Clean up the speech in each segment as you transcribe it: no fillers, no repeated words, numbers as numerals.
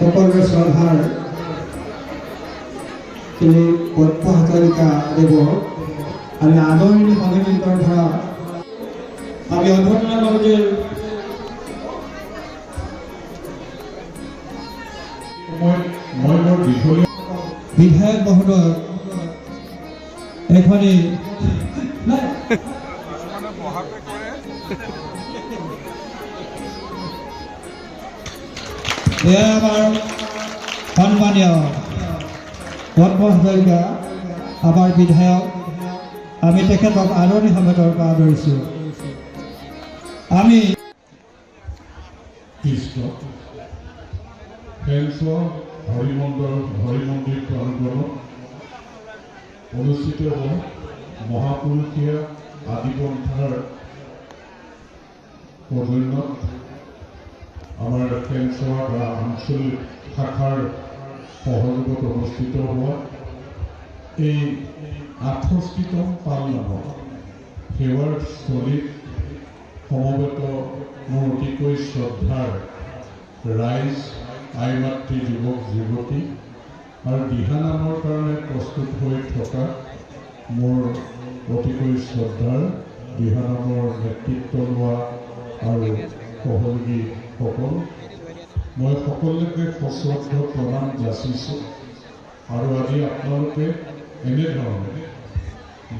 সকলোৰে শ্ৰদ্ধাৰ শ্ৰী পদ্ম হাজৰিকা দেৱৰ আমি আদৰণি সন্মিলিতৰ ধাৰা আমি অধ্যয়ন লগে বিধায়ক মহোদয় এখনি আমাৰ সন্মানীয় পদ্ম হাজৰিকা আমাৰ বিধায়ক আমি তেখেতক আদৰণি সমেতৰ পৰা আদৰিছোঁ। আমি হৰিমন্দিৰ প্ৰাংগণত অনুষ্ঠিত হোৱা মহাপুৰুষীয়া আদিপন্থাৰ অধীনত আমাৰ ফেঞ্চৰ বা আঞ্চলিক শাখাৰ সহযোগত অনুষ্ঠিত হোৱা এই 68তম পালনামত সেৱাৰ স্থলীত সমবেত মোৰ অতিকৈ শ্ৰদ্ধাৰ ৰাইজ আই মাতৃ যুৱক যুৱতী আৰু দিহানামৰ কাৰণে প্ৰস্তুত হৈ থকা মোৰ অতিকৈ শ্ৰদ্ধাৰ দিহানামৰ নেতৃত্ব লোৱা আৰু সহযোগীসকল মই সকলোকে সশ্ৰদ্ধ প্ৰণাম যাচিছোঁ। আৰু আজি আপোনালোকে এনেধৰণে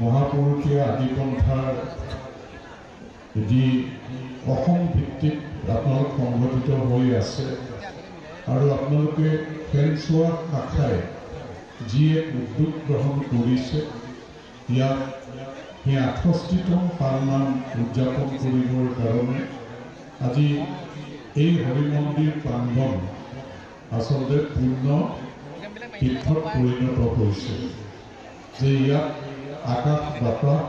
মহাপুৰুষীয়া আদিপন্থাৰ যি অসম ভিত্তিক আপোনালোক সংগঠিত হৈ আছে আৰু আপোনালোকে ফেঞ্চোৱা শাখাই যি এক উদ্যোগ গ্ৰহণ কৰিছে ইয়াত সেই 68তম পালনাম উদযাপন কৰিবৰ কাৰণে আজি এই হৰিমন্দিৰ প্ৰাংগণ আচলতে পূৰ্ণ তীৰ্থত পৰিণত হৈছে যে ইয়াত আকাশ বাতাস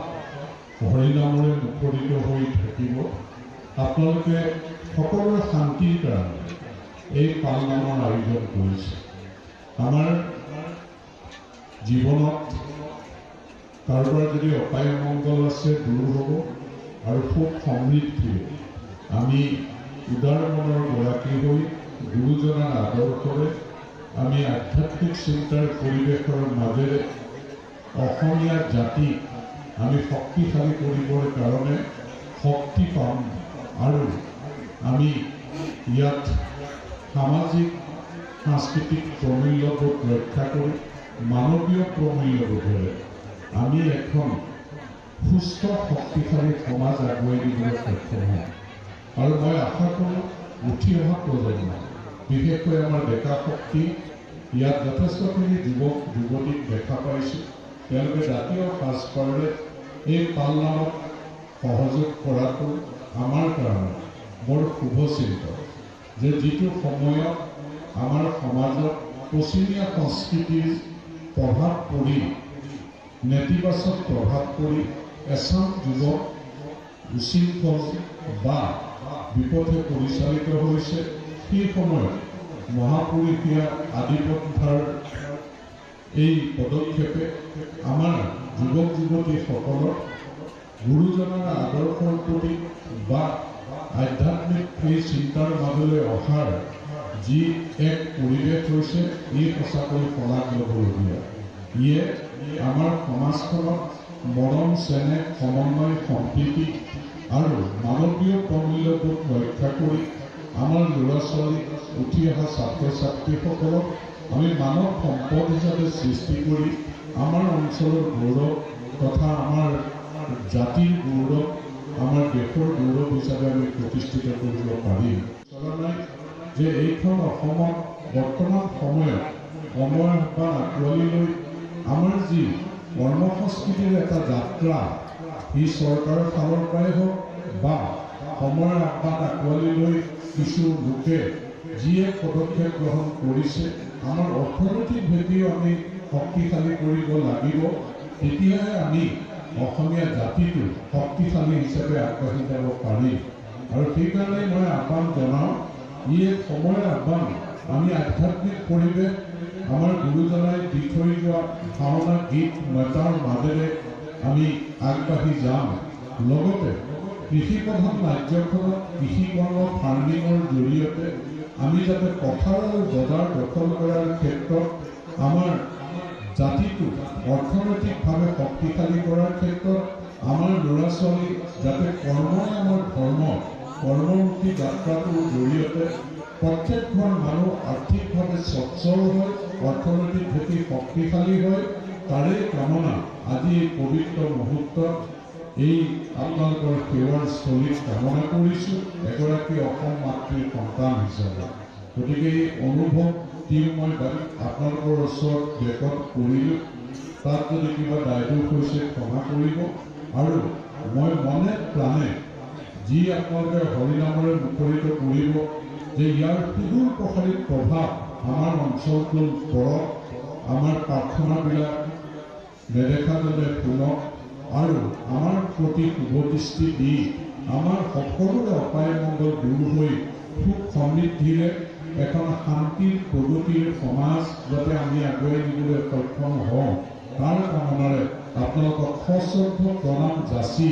হৰিনামৰে মুখৰিত হৈ থাকিব। আপোনালোকে সকলোৰে শান্তিৰ কাৰণে এই পালনামৰ আয়োজন কৰিছে। আমাৰ জীৱনত কাৰোবাৰ যদি অপায় মংগল আছে দূৰ হ'ব আৰু খুব সমৃদ্ধি আমি উদাৰ মনৰ গৰাকী হৈ গুৰুজনাৰ আদৰ্শৰে আমি আধ্যাত্মিক চিন্তাৰ পৰিৱেশৰ মাজেৰে অসমীয়া জাতিক আমি শক্তিশালী কৰিবৰ কাৰণে শক্তি পাম আৰু আমি ইয়াত সামাজিক সাংস্কৃতিক প্ৰমূল্যবোধ ৰক্ষা কৰি মানৱীয় প্ৰমূল্যবোধেৰে আমি এখন সুস্থ শক্তিশালী সমাজ আগুৱাই দিবলৈ সক্ষম হওঁ। আৰু মই আশা কৰোঁ উঠি অহা প্ৰজন্ম বিশেষকৈ আমাৰ ডেকা শক্তি ইয়াত যথেষ্টখিনি যুৱক যুৱতীক দেখা পাইছোঁ। তেওঁলোকে জাতীয় সাজপাৰেৰে এই পালনামত সহযোগ কৰাটো আমাৰ কাৰণে বৰ শুভচিন্তক যে যিটো সময়ত আমাৰ সমাজত পশ্চিমীয়া সংস্কৃতিৰ প্ৰভাৱ পৰি নেতিবাচক প্ৰভাৱ পৰি এচাম যুৱক উশৃংখল বা বিপথে পৰিচালিত হৈছে সেই সময়ত মহাপুৰুষীয়া আদিপন্থাৰ এই পদক্ষেপে আমাৰ যুৱক যুৱতীসকলক গুৰুজনাৰ আদৰ্শৰ প্ৰতি বা আধ্যাত্মিক সেই চিন্তাৰ মাজলৈ অহাৰ যি এক পৰিৱেশ হৈছে ই সঁচাকৈ শলাগ ল'বলগীয়া। ইয়ে আমাৰ সমাজখনত মৰম চেনেহ সমন্বয় সম্প্ৰীতি আৰু মানৱীয় প্ৰমূল্যবোধ ৰক্ষা কৰি আমাৰ ল'ৰা ছোৱালীক উঠি অহা ছাত্ৰ ছাত্ৰীসকলক আমি মানৱ সম্পদ হিচাপে সৃষ্টি কৰি আমাৰ অঞ্চলৰ গৌৰৱ তথা আমাৰ জাতিৰ গৌৰৱ আমাৰ দেশৰ গৌৰৱ হিচাপে আমি প্ৰতিষ্ঠিত কৰিব পাৰিম। যে এইখন অসমত বৰ্তমান সময়ত সময় আহ্বান আঁকোৱালি লৈ আমাৰ যি কৰ্ম সংস্কৃতিৰ এটা যাত্ৰা ই চৰকাৰৰ ফালৰ পৰাই হওক বা সময়ৰ আহ্বান আঁকোৱালি লৈ কিছু লোকে যিয়ে পদক্ষেপ গ্ৰহণ কৰিছে আমাৰ অৰ্থনৈতিক ভেটিও আমি শক্তিশালী কৰিব লাগিব। তেতিয়াহে আমি অসমীয়া জাতিটো শক্তিশালী হিচাপে আগবাঢ়ি যাব পাৰিম। আৰু সেইকাৰণে মই আহ্বান জনাওঁ ই এক সময়ৰ আহ্বান আমি আধ্যাত্মিক পৰিৱেশ আমাৰ গুৰুজনাই দি থৈ যোৱা ভাওনা গীত মেতাৰ মাজেৰে আমি আগবাঢ়ি যাম। লগতে কৃষি প্ৰধান ৰাজ্যখনত কৃষি কৰ্ম ফাৰ্মিঙৰ জৰিয়তে আমি যাতে পথাৰ আৰু বজাৰ দখল কৰাৰ ক্ষেত্ৰত আমাৰ জাতিটো অৰ্থনৈতিকভাৱে শক্তিশালী কৰাৰ ক্ষেত্ৰত আমাৰ ল'ৰা ছোৱালী যাতে কৰ্ম নামৰ কৰ্মমুখী যাত্ৰাটোৰ জৰিয়তে প্ৰত্যেকজন মানুহ আৰ্থিকভাৱে সচ্ছল হয়, অৰ্থনৈতিক ভেটি শক্তিশালী হয়, তাৰে কামনা আজি এই পবিত্ৰ মুহূৰ্তত এই আপোনালোকৰ সেৱাৰ স্থলীত কামনা কৰিছোঁ এগৰাকী অসম মাতৃৰ সন্তান হিচাপে। গতিকে এই অনুভৱটিও মই আপোনালোকৰ ওচৰত ৰেকৰ্ড কৰিলোঁ। তাত যদি কিবা দায়দোষ হৈছে ক্ষমা কৰিব। আৰু মই মনে প্ৰাণে যি আপোনালোকে হৰিনামৰে মুখৰিত কৰিব যে ইয়াৰ সুদূৰ প্ৰসাৰিত প্ৰভাৱ আমাৰ অঞ্চলটোৰ ওপৰত আমাৰ প্ৰাৰ্থনাবিলাক নেদেখাজনে শুনক আৰু আমাৰ প্ৰতি শুভদৃষ্টি দি আমাৰ সকলোৰে অপায় মংগল দূৰ হৈ সুখ সমৃদ্ধিৰে এখন শান্তিৰ প্ৰগতিৰ সমাজ যাতে আমি আগুৱাই নিবলৈ সক্ষম হওঁ তাৰ কামনাৰে আপোনালোকক সশ্ৰদ্ধ প্ৰণাম যাচি